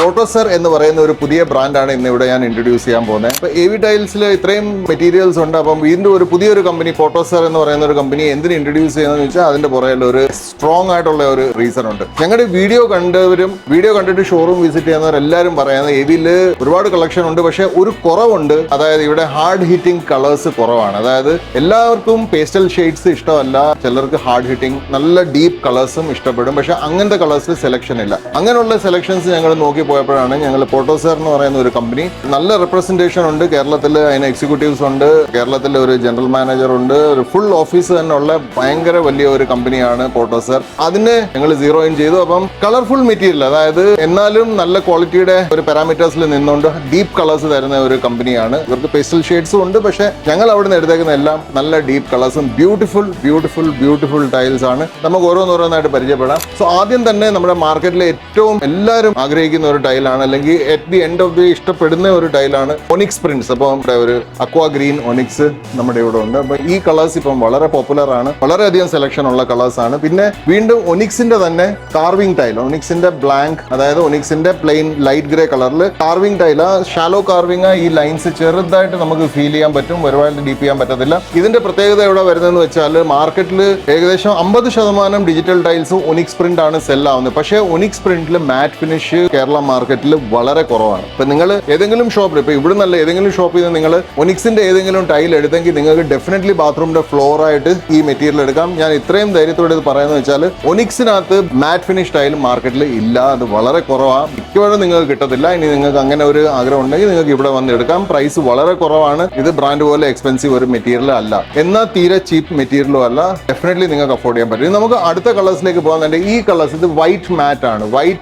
Protosur എന്ന് പറയുന്ന ഒരു പുതിയ ബ്രാൻഡാണ് ഇന്ന് ഇവിടെ ഞാൻ ഇൻട്രൊഡ്യൂസ് ചെയ്യാൻ പോകുന്നത്. അപ്പോൾ AV ടൈൽസിൽ ഇത്രയും മെറ്റീരിയൽസ് ഉണ്ട്. അപ്പം വീണ്ടും ഒരു പുതിയൊരു കമ്പനി Protosur എന്ന് പറയുന്ന ഒരു കമ്പനി എന്തിന് ഇൻട്രൊഡ്യൂസ് ചെയ്യുന്നതെന്ന് വെച്ചാൽ അതിന്റെ പുറകിൽ ഒരു സ്ട്രോങ് ആയിട്ടുള്ള ഒരു റീസൺ ഉണ്ട്. ഞങ്ങളുടെ വീഡിയോ കണ്ടിട്ട് ഷോറൂം വിസിറ്റ് ചെയ്യുന്നവരെല്ലാവരും പറയുന്നത് AVയിൽ ഒരുപാട് കളക്ഷൻ ഉണ്ട്, പക്ഷേ ഒരു കുറവുണ്ട്. അതായത് ഇവിടെ ഹാർഡ് ഹിറ്റിംഗ് കളേഴ്സ് കുറവാണ്. അതായത് എല്ലാവർക്കും പേസ്റ്റൽ ഷെയ്ഡ്സ് ഇഷ്ടമല്ല, ചിലർക്ക് ഹാർഡ് ഹിറ്റിംഗ് നല്ല ഡീപ്പ് കളേഴ്സും ഇഷ്ടപ്പെടും. പക്ഷെ അങ്ങനത്തെ കളേഴ്സിൽ സെലക്ഷൻ ഇല്ല. അങ്ങനെയുള്ള സെലക്ഷൻസ് ഞങ്ങൾ നോക്കി പോയപ്പോഴാണ് ഞങ്ങൾ Protosur എന്ന് പറയുന്ന ഒരു കമ്പനി, നല്ല റെപ്രസെന്റേഷൻ ഉണ്ട് കേരളത്തിൽ, അതിന് എക്സിക്യൂട്ടീവ്സ് ഉണ്ട്, കേരളത്തിൽ ഒരു ജനറൽ മാനേജർ ഉണ്ട്, ഒരു ഫുൾ ഓഫീസ് തന്നെ ഉള്ള ഭയങ്കര വലിയ ഒരു കമ്പനിയാണ് Protosur. അതിനെ ഞങ്ങൾ സീറോ ഇൻ ചെയ്തു. അപ്പം കളർഫുൾ മെറ്റീരിയൽ, അതായത് എന്നാലും നല്ല ക്വാളിറ്റിയുടെ ഒരു പാരാമീറ്റേഴ്സിൽ നിന്നുകൊണ്ട് ഡീപ്പ് കളേഴ്സ് തരുന്ന ഒരു കമ്പനിയാണ്. ഇവർക്ക് പേസ്റ്റൽ ഷെയ്ഡ്സും ഉണ്ട്, പക്ഷെ ഞങ്ങൾ അവിടെ നിന്ന് എടുത്തേക്കുന്ന എല്ലാം നല്ല ഡീപ്പ് കളേഴ്സും ബ്യൂട്ടിഫുൾ ടൈൽസ് ആണ്. നമുക്ക് ഓരോന്നോരോന്നായിട്ട് പരിചയപ്പെടാം. സോ ആദ്യം തന്നെ നമ്മുടെ മാർക്കറ്റിലെ ഏറ്റവും എല്ലാവരും ആഗ്രഹിക്കുന്ന ഒരു ടൈലാണ്, അല്ലെങ്കിൽ at the end of the ഇഷ്ടപ്പെടുന്ന ഒരു ടൈലാണ് ഒനിക്സ് പ്രിന്റ്സ്. അപ്പോൾ നമ്മുടെ ഒരു അക്വാ ഗ്രീൻ ഒനിക്സ് നമ്മുടെ ഇവിടെ ഉണ്ട്. അപ്പൊ ഈ കളേഴ്സ് ഇപ്പം വളരെ പോപ്പുലർ ആണ്, വളരെയധികം സെലക്ഷൻ ഉള്ള കളേഴ്സ് ആണ്. പിന്നെ വീണ്ടും ഒനിക്സിന്റെ തന്നെ കാർവിംഗ് ടൈൽ, ഒനിക്സിന്റെ ബ്ലാങ്ക്, അതായത് ഒനിക്സിന്റെ പ്ലെയിൻ ലൈറ്റ് ഗ്രേ കളറിൽ കാർവിംഗ് ടൈൽ, ഷാലോ കാർവിംഗ്, ഈ ലൈൻസ് ചെറുതായിട്ട് നമുക്ക് ഫീൽ ചെയ്യാൻ പറ്റും, ഒരുപാട് ഡീപ്പ് ചെയ്യാൻ പറ്റത്തില്ല. ഇതിന്റെ പ്രത്യേകത എവിടെ വരുന്നതെന്ന് വെച്ചാൽ മാർക്കറ്റിൽ ഏകദേശം 50% ഡിജിറ്റൽ ടൈൽസും ഒനിക്സ് പ്രിന്റ് ആണ് സെൽ ആവുന്നത്. പക്ഷേ ഒനിക്സ് പ്രിന്റിൽ മാറ്റ് ഫിനിഷ് കേരള മാർക്കറ്റിൽ വളരെ കുറവാണ്. ഇപ്പൊ നിങ്ങൾ ഏതെങ്കിലും ഷോപ്പിൽ, ഇപ്പൊ ഇവിടെ നല്ല ഏതെങ്കിലും ഷോപ്പിൽ നിന്ന് നിങ്ങൾ ഒനിക്സിന്റെ ഏതെങ്കിലും ടൈൽ എടുത്തെങ്കിൽ നിങ്ങൾക്ക് ഡെഫിനറ്റ്ലി ബാത്റൂമിന്റെ ഫ്ലോർ ആയിട്ട് ഈ മെറ്റീരിയൽ എടുക്കാം. ഞാൻ ഇത്രയും ധൈര്യത്തോടെ ഇത് പറയുന്നത് വെച്ചാൽ ഒനിക്സിനകത്ത് മാറ്റ് ഫിനിഷ് ടൈൽ മാർക്കറ്റിൽ ഇല്ല, അത് വളരെ കുറവാണ്, മിക്കവാറും നിങ്ങൾക്ക് കിട്ടത്തില്ല. ഇനി നിങ്ങൾക്ക് അങ്ങനെ ഒരു ആഗ്രഹം ഉണ്ടെങ്കിൽ നിങ്ങൾക്ക് ഇവിടെ വന്ന് എടുക്കാം. പ്രൈസ് വളരെ കുറവാണ്. ഇത് ബ്രാൻഡ് പോലെ എക്സ്പെൻസീവ് ഒരു മെറ്റീരിയൽ അല്ല, എന്നാൽ തീരെ ചീപ്പ് മെറ്റീരിയലും അല്ല. ഡെഫിനറ്റ്ലി നിങ്ങൾക്ക് അഫോർഡ് ചെയ്യാൻ പറ്റും. നമുക്ക് അടുത്ത കളേഴ്സിലേക്ക് പോകുന്നുണ്ടെങ്കിൽ ഈ കളേഴ്സ്, ഇത് വൈറ്റ് മാറ്റ് ആണ്,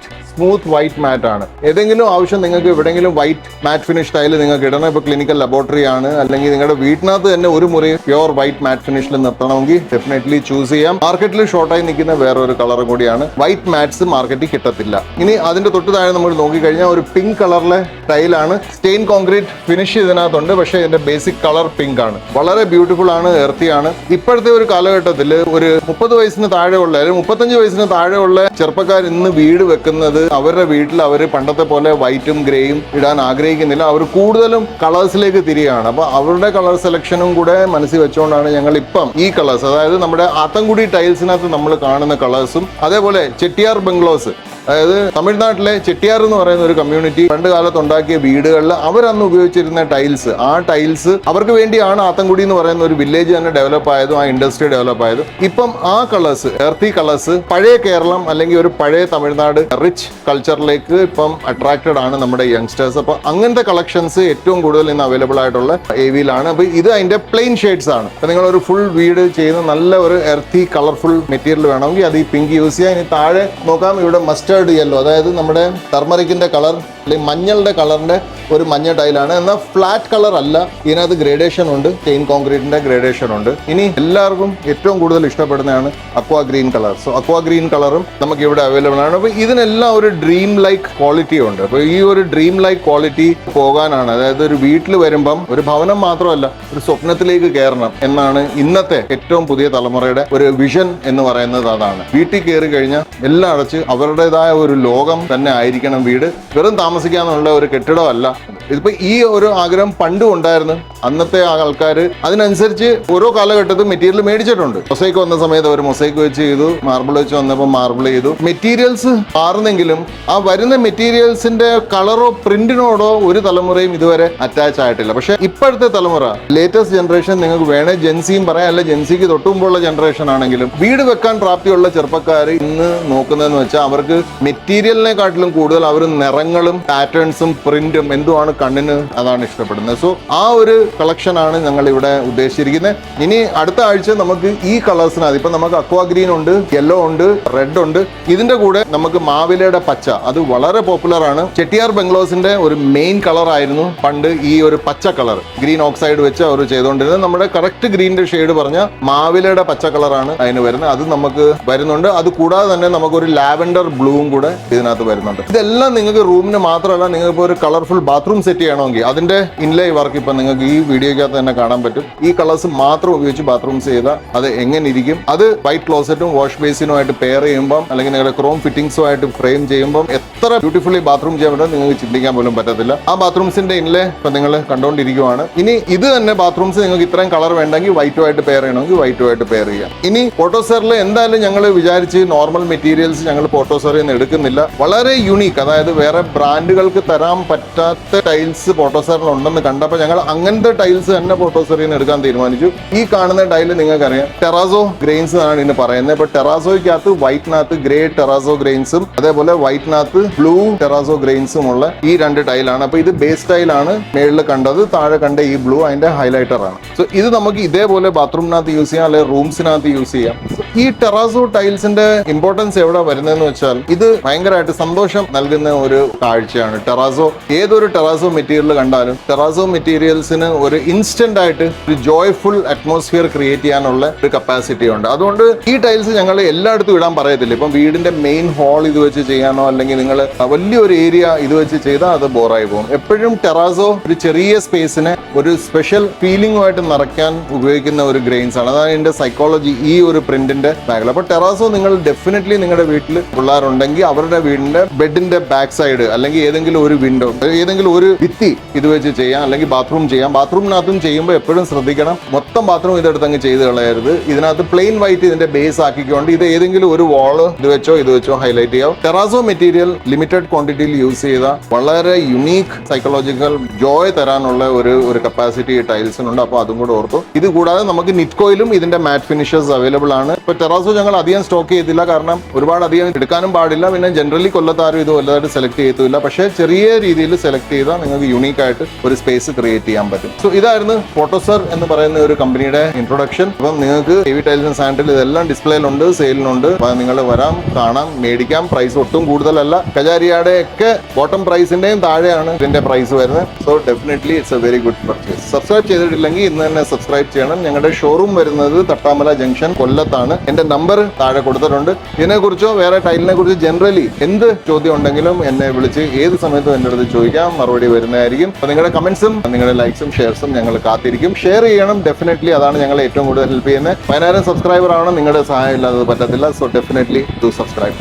സ്മൂത്ത് വൈറ്റ് മാറ്റ് ആണ്. ഏതെങ്കിലും ആവശ്യം നിങ്ങൾക്ക് എവിടെയെങ്കിലും വൈറ്റ് മാറ്റ് ഫിനിഷ് ടൈൽ നിങ്ങൾക്ക് ഇടണം, ഇപ്പോൾ ക്ലിനിക്കൽ ലബോറട്ടറി ആണ്, അല്ലെങ്കിൽ നിങ്ങളുടെ വീട്ടിനകത്ത് തന്നെ ഒരു മുറി പ്യോർ വൈറ്റ് മാറ്റ് ഫിനിഷിൽ നിർത്തണമെങ്കിൽ ഡെഫിനറ്റ്ലി ചൂസ് ചെയ്യാം. മാർക്കറ്റിൽ ഷോർട്ടായി നിൽക്കുന്ന വേറൊരു കളർ കൂടിയാണ്. വൈറ്റ് മാറ്റ്സ് മാർക്കറ്റിൽ കിട്ടത്തില്ല. ഇനി അതിന്റെ തൊട്ട് താഴെ നമ്മൾ നോക്കിക്കഴിഞ്ഞാൽ ഒരു പിങ്ക് കളറിലെ ടൈലാണ്. സ്റ്റെയിൻ കോൺക്രീറ്റ് ഫിനിഷ് ഇതിനകത്തുണ്ട്, പക്ഷേ ഇതിന്റെ ബേസിക് കളർ പിങ്ക് ആണ്. വളരെ ബ്യൂട്ടിഫുൾ ആണ്, എർത്തിയാണ്. ഇപ്പോഴത്തെ ഒരു കാലഘട്ടത്തിൽ ഒരു 30 വയസ്സിന് താഴെയുള്ള, അല്ലെങ്കിൽ 35 വയസ്സിന് താഴെയുള്ള ചെറുപ്പക്കാർ ഇന്ന് വീട് വെക്കുന്നത് അവരുടെ വീട്ടിൽ അവർ പണ്ടത്തെ പോലെ വൈറ്റും ഗ്രേയും ഇടാൻ ആഗ്രഹിക്കുന്നില്ല. അവർ കൂടുതലും കളേഴ്സിലേക്ക് തിരിയാണ്. അപ്പൊ അവരുടെ കളർ സെലക്ഷനും കൂടെ മനസ്സിൽ വെച്ചുകൊണ്ടാണ് ഞങ്ങൾ ഇപ്പം ഈ കളേഴ്സ്, അതായത് നമ്മുടെ ആത്തൻകുടി ടൈൽസിനകത്ത് നമ്മൾ കാണുന്ന കളേഴ്സും, അതേപോലെ ചെട്ടിയാർ ബംഗ്ലോസ്, അതായത് തമിഴ്നാട്ടിലെ ചെട്ടിയാർ എന്ന് പറയുന്ന ഒരു കമ്മ്യൂണിറ്റി പണ്ട് കാലത്ത് ഉണ്ടാക്കിയ വീടുകളിൽ അവരന്ന് ഉപയോഗിച്ചിരുന്ന ടൈൽസ്, ആ ടൈൽസ് അവർക്ക് വേണ്ടിയാണ് ആത്തൻകുടി എന്ന് പറയുന്ന ഒരു വില്ലേജ് തന്നെ ഡെവലപ്പ് ആയതും ആ ഇൻഡസ്ട്രി ഡെവലപ്പ് ആയതും. ഇപ്പം ആ കളേഴ്സ്, എർത്തി കളേഴ്സ്, പഴയ കേരളം അല്ലെങ്കിൽ ഒരു പഴയ തമിഴ്നാട് റിച്ച് കൾച്ചറിലേക്ക് ഇപ്പം അട്രാക്റ്റഡ് ആണ് നമ്മുടെ യങ്സ്റ്റേഴ്സ്. അപ്പൊ അങ്ങനത്തെ കളക്ഷൻസ് ഏറ്റവും കൂടുതൽ ഇന്ന് അവൈലബിൾ ആയിട്ടുള്ള AVയിലാണ്. അപ്പൊ ഇത് അതിന്റെ പ്ലെയിൻ ഷെയ്ഡ്സ് ആണ്. അപ്പൊ നിങ്ങൾ ഒരു ഫുൾ വീട് ചെയ്യുന്ന നല്ല ഒരു എർത്തി കളർഫുൾ മെറ്റീരിയൽ വേണമെങ്കിൽ അത് ഈ പിങ്ക് യൂസ് ചെയ്യാം. ഇനി താഴെ നോക്കാം, ഇവിടെ മസ്റ്റേർഡ് യെല്ലോ, അതായത് നമ്മുടെ ടർമറിക്കിന്റെ കളർ അല്ലെങ്കിൽ മഞ്ഞളുടെ കളറിന്റെ ഒരു മഞ്ഞ ടൈലാണ്. എന്നാൽ ഫ്ലാറ്റ് കളർ അല്ല, ഇതിനകത്ത് ഗ്രേഡേഷൻ ഉണ്ട്, സ്റ്റെയിൻ കോൺക്രീറ്റിന്റെ ഗ്രേഡേഷൻ ഉണ്ട്. ഇനി എല്ലാവർക്കും ഏറ്റവും കൂടുതൽ ഇഷ്ടപ്പെടുന്നതാണ് aqua green colour. So aqua green കളറും നമുക്ക് ഇവിടെ അവൈലബിൾ ആണ്. അപ്പോൾ ഇതിനെല്ലാം ഒരു ഡ്രീം ലൈക്ക് ക്വാളിറ്റി ഉണ്ട്. അപ്പോൾ ഈ ഒരു ഡ്രീം ലൈക്ക് ക്വാളിറ്റി പോകാനാണ്, അതായത് ഒരു വീട്ടിൽ വരുമ്പം ഒരു ഭവനം മാത്രമല്ല, ഒരു സ്വപ്നത്തിലേക്ക് കയറണം എന്നാണ് ഇന്നത്തെ ഏറ്റവും പുതിയ തലമുറയുടെ ഒരു വിഷൻ എന്ന് പറയുന്നത്. അതാണ് വീട്ടിൽ കയറി കഴിഞ്ഞാൽ എല്ലാം അടച്ച് അവരുടേതായ ഒരു ലോകം തന്നെ ആയിരിക്കണം വീട്, വെറും താമസിക്കാന്നുള്ള ഒരു കെട്ടിടമല്ല. ഇതിപ്പോ ഈ ഒരു ആഗ്രഹം പണ്ടും ഉണ്ടായിരുന്നു. അന്നത്തെ ആൾക്കാർ അതിനനുസരിച്ച് ഓരോ കാലഘട്ടത്തിൽ മെറ്റീരിയൽ മേടിച്ചിട്ടുണ്ട്. മൊസൈക്ക് വന്ന സമയത്ത് അവർ മൊസൈക്ക് വെച്ച് ചെയ്തു, മാർബിൾ വെച്ച് വന്നപ്പോൾ മാർബിൾ ചെയ്തു. മെറ്റീരിയൽസ് മാറുന്നെങ്കിലും ആ വരുന്ന മെറ്റീരിയൽസിന്റെ കളറോ പ്രിന്റിനോടോ ഒരു തലമുറയും ഇതുവരെ അറ്റാച്ച് ആയിട്ടില്ല. പക്ഷെ ഇപ്പോഴത്തെ തലമുറ, ലേറ്റസ്റ്റ് ജനറേഷൻ, നിങ്ങൾക്ക് വേണേ ജെൻസിയും പറയാം, അല്ല ജെൻസിക്ക് തൊട്ടുമുമ്പുള്ള ജനറേഷൻ ആണെങ്കിലും വീട് വെക്കാൻ പ്രാപ്തിയുള്ള ചെറുപ്പക്കാർ ഇന്ന് നോക്കുന്നതെന്ന് വെച്ചാൽ അവർക്ക് മെറ്റീരിയലിനെക്കാട്ടിലും കൂടുതൽ അവർ നിറങ്ങളും പാറ്റേൺസും പ്രിന്റും എന്തുമാണ് കണ്ണിന് അതാണ് ഇഷ്ടപ്പെടുന്നത്. സോ ആ ഒരു കളക്ഷൻ ആണ് ഞങ്ങൾ ഇവിടെ ഉദ്ദേശിച്ചിരിക്കുന്നത്. ഇനി അടുത്ത ആഴ്ച നമുക്ക് ഈ കളേഴ്സിനകത്ത് ഇപ്പൊ നമുക്ക് അക്വാ ഗ്രീൻ ഉണ്ട്, യെല്ലോ ഉണ്ട്, റെഡ് ഉണ്ട്. ഇതിന്റെ കൂടെ നമുക്ക് മാവിലയുടെ പച്ച, അത് വളരെ പോപ്പുലർ ആണ്. ചെട്ടിയാർ ബംഗ്ലോസിന്റെ ഒരു മെയിൻ കളർ ആയിരുന്നു പണ്ട് ഈ ഒരു പച്ച കളർ, ഗ്രീൻ ഓക്സൈഡ് വെച്ച് അവർ ചെയ്തുകൊണ്ടിരുന്നത്. നമ്മുടെ കറക്റ്റ് ഗ്രീനിന്റെ ഷെയ്ഡ് പറഞ്ഞ മാവിലയുടെ പച്ച കളറാണ് അതിന് വരുന്നത്, അത് നമുക്ക് വരുന്നുണ്ട്. അത് കൂടാതെ തന്നെ നമുക്കൊരു ലാവൻഡർ ബ്ലൂവും കൂടെ ഇതിനകത്ത് വരുന്നുണ്ട്. ഇതെല്ലാം നിങ്ങൾക്ക് റൂമിന് മാത്രമല്ല, നിങ്ങൾക്ക് ഇപ്പോൾ ഒരു കളർഫുൾ ബാത്റൂം സെറ്റ് ചെയ്യണമെങ്കിൽ അതിന്റെ ഇൻലേ വർക്ക് ഇപ്പൊ നിങ്ങൾക്ക് ഈ വീഡിയോക്കകത്ത് തന്നെ കാണാൻ പറ്റും. ഈ കളേഴ്സ് മാത്രം ഉപയോഗിച്ച് ബാത്റൂംസ് ചെയ്താൽ അത് എങ്ങനെ ഇരിക്കും, അത് വൈറ്റ് ക്ലോസറ്റും വാഷ് ബേസിനുമായിട്ട് പെയർ ചെയ്യുമ്പോൾ അല്ലെങ്കിൽ നിങ്ങളുടെ ക്രോം ഫിറ്റിംഗ്സുമായിട്ട് ഫ്രെയിം ചെയ്യുമ്പോൾ എത്ര ബ്യൂട്ടിഫുള്ളി ബാത്റൂം ചെയ്യാൻ പറ്റും നിങ്ങൾക്ക് ചിന്തിക്കാൻ പോലും പറ്റത്തില്ല. ആ ബാത്റൂംസിന്റെ ഇൻലേ ഇപ്പൊ നിങ്ങൾ കണ്ടുകൊണ്ടിരിക്കുവാണ്. ഇനി ഇത് തന്നെ ബാത്റൂംസ് നിങ്ങൾക്ക് ഇത്രയും കളർ വേണ്ടെങ്കിൽ വൈറ്റുമായിട്ട് പെയർ ചെയ്യണമെങ്കിൽ വൈറ്റുമായിട്ട് പെയർ ചെയ്യാം. ഇനി ഫോട്ടോസെറിൽ എന്തായാലും ഞങ്ങൾ വിചാരിച്ച് നോർമൽ മെറ്റീരിയൽസ് ഞങ്ങൾ ഫോട്ടോസെറിൽ നിന്ന് എടുക്കുന്നില്ല. വളരെ യുണീക്ക്, അതായത് വേറെ ബ്രാൻഡുകൾക്ക് തരാൻ പറ്റാത്ത ടൈൽസ് ഫോട്ടോസെറിൽ ഉണ്ടെന്ന് കണ്ടപ്പോൾ ഞങ്ങൾ അങ്ങനത്തെ ടൈൽസ് തന്നെ ഫോട്ടോസെറിൽ നിന്ന് എടുക്കാൻ തീരുമാനിച്ചു. ഈ കാണുന്ന ടൈല് നിങ്ങൾക്കറിയാം ടെറാസോ ഗ്രെയിൻസ് എന്നാണ് ഇതിന് പറയുന്നത്. ഇപ്പൊ ടെറാസോയ്ക്കകത്ത് വൈറ്റിനകത്ത് ഗ്രേ ടെറാസോ ഗ്രെയിൻസും അതേപോലെ വൈറ്റിനകത്ത് ബ്ലൂ ടെറാസോ ഗ്രെയിൻസും ഉള്ള ഈ രണ്ട് ടൈലാണ്. അപ്പൊ ഇത് ബേസ് ടൈലാണ് മേളിൽ കണ്ടത്, താഴെ കണ്ട ഈ ബ്ലൂ അതിന്റെ ഹൈലൈറ്റർ ആണ്. സോ ഇത് നമുക്ക് ഇതേപോലെ ബാത്റൂമിനകത്ത് യൂസ് ചെയ്യാം, അല്ലെങ്കിൽ റൂംസിനകത്ത് യൂസ് ചെയ്യാം. ഈ ടെറാസോ ടൈൽസിന്റെ ഇമ്പോർട്ടൻസ് എവിടെ വരുന്നതെന്ന് വെച്ചാൽ ഇത് ഭയങ്കരമായിട്ട് സന്തോഷം നൽകുന്ന ഒരു കാഴ്ചയാണ്. ടെറാസോ ഏതൊരു ടെറാസോ മെറ്റീരിയൽ കണ്ടാലും ടെറാസോ മെറ്റീരിയൽസിന് ഒരു ഇൻസ്റ്റന്റ് ആയിട്ട് ഒരു ജോയ്ഫുൾ അറ്റ്മോസ്ഫിയർ ക്രിയേറ്റ് ചെയ്യാനുള്ള ഒരു കപ്പാസിറ്റി ഉണ്ട്. അതുകൊണ്ട് ഈ ടൈൽസ് ഞങ്ങൾ എല്ലായിടത്തും ഇടാൻ പറയത്തില്ല. ഇപ്പം വീടിന്റെ മെയിൻ ഹാൾ ഇത് വെച്ച് ചെയ്യാനോ അല്ലെങ്കിൽ നിങ്ങൾ വലിയൊരു ഏരിയ ഇത് വെച്ച് ചെയ്താൽ അത് ബോറായി പോകും. എപ്പോഴും ടെറാസോ ഒരു ചെറിയ സ്പേസിനെ ഒരു സ്പെഷ്യൽ ഫീലിംഗുമായിട്ട് നിറയ്ക്കാൻ ഉപയോഗിക്കുന്ന ഒരു ഗ്രെയിൻസ് ആണ്. അതാണ് ഇതിന്റെ സൈക്കോളജി ഈ ഒരു പ്രിന്റിന്റെ ബാക്കിൽ. അപ്പൊ ടെറാസോ നിങ്ങൾ ഡെഫിനറ്റ്ലി നിങ്ങളുടെ വീട്ടിൽ പിള്ളേരുണ്ടെങ്കിൽ അവരുടെ വീടിന്റെ ബെഡിന്റെ ബാക്ക് സൈഡ് അല്ലെങ്കിൽ ഏതെങ്കിലും ഒരു വിൻഡോ, ഏതെങ്കിലും ഒരു ഭിത്തി ഇത് വെച്ച് ചെയ്യാം, അല്ലെങ്കിൽ ബാത്റൂം ചെയ്യാം. ബാത്റൂമിനകത്തും ചെയ്യുമ്പോൾ എപ്പോഴും ശ്രദ്ധിക്കണം, മൊത്തം ബാത്റൂം ഇതെടുത്ത് അങ്ങ് ചെയ്ത് കളയരുത്. ഇതിനകത്ത് പ്ലെയിൻ വൈറ്റ് ഇതിന്റെ ബേസ് ആക്കിക്കൊണ്ട് ഇത് ഏതെങ്കിലും ഒരു വാള് ഇത് വെച്ചോ ഹൈലൈറ്റ് ചെയ്യാം. ടെറാസോ മെറ്റീരിയൽ ലിമിറ്റഡ് ക്വാണ്ടിറ്റിയിൽ യൂസ് ചെയ്ത വളരെ യുണീക്ക് സൈക്കോളജിക്കൽ ജോയ് തരാനുള്ള ഒരു കപ്പാസിറ്റി ടൈൽസിനുണ്ട്. അപ്പോൾ അതും കൂടെ ഓർത്തു. ഇത് കൂടാതെ നമുക്ക് നിറ്റ്കോയിലും ഇതിന്റെ മാറ്റ് ഫിനിഷേഴ്സ് അവൈലബിൾ ആണ്. ഇപ്പൊ ടെറാസോ ഞങ്ങൾ അധികം സ്റ്റോക്ക് ചെയ്തില്ല, കാരണം ഒരുപാട് അധികം എടുക്കാനും പാടില്ല. പിന്നെ ജനറലി കൊല്ലത്താരും ഇത് വലുതായിട്ട് സെലക്ട് ചെയ്യത്തില്ല. പക്ഷേ ചെറിയ രീതിയിൽ സെലക്ട് ചെയ്താൽ നിങ്ങൾക്ക് യൂണീക്ക് ആയിട്ട് ഒരു സ്പേസ് ക്രിയേറ്റ് ചെയ്യാൻ പറ്റും. സോ ഇതായിരുന്നു ഫോട്ടോസർ എന്ന് പറയുന്ന ഒരു കമ്പനിയുടെ ഇൻട്രൊഡക്ഷൻ. അപ്പം നിങ്ങൾക്ക് എവി ടൈൽസ് ആൻഡ് സാൻഡിൽ ഇതെല്ലാം ഡിസ്പ്ലേയിലുണ്ട്, സെയിലിനുണ്ട്. നിങ്ങൾ വരാം, കാണാം, മേടിക്കാം. പ്രൈസ് ഒട്ടും കൂടുതലല്ല. കജാരിയുടെ ഒക്കെ ബോട്ടം പ്രൈസിന്റെയും താഴെയാണ് ഇതിന്റെ പ്രൈസ് വരുന്നത്. So definitely it's A very good purchase. Subscribe ചെയ്തിട്ടില്ലെങ്കിൽ ഇന്ന് തന്നെ സബ്സ്ക്രൈബ് ചെയ്യണം. ഞങ്ങളുടെ ഷോറൂം വരുന്നത് തട്ടാമല ജംഗ്ഷൻ കൊല്ലത്താണ്. എന്റെ നമ്പർ താഴെ കൊടുത്തിട്ടുണ്ട്. ഇതിനെക്കുറിച്ചോ വേറെ ടൈലിനെ കുറിച്ച് ജനറലി എന്ത് ചോദ്യം ഉണ്ടെങ്കിലും എന്നെ വിളിച്ച് ഏത് സമയത്തും എൻ്റെ അടുത്ത് ചോദിക്കാം, മറുപടി വരുന്നതായിരിക്കും. അപ്പോൾ നിങ്ങളുടെ കമന്റ്സും നിങ്ങളുടെ ലൈക്സും ഷെയർസും ഞങ്ങൾ കാത്തിരിക്കും. ഷെയർ ചെയ്യണം ഡെഫിനറ്റ്ലി, അതാണ് ഞങ്ങളെ ഏറ്റവും കൂടുതൽ ഹെൽപ്പ് ചെയ്യുന്നത്. 10,000 സബ്സ്ക്രൈബർ ആണ്, നിങ്ങളുടെ സഹായം ഇല്ലാതെ പറ്റത്തില്ല. So definitely do subscribe.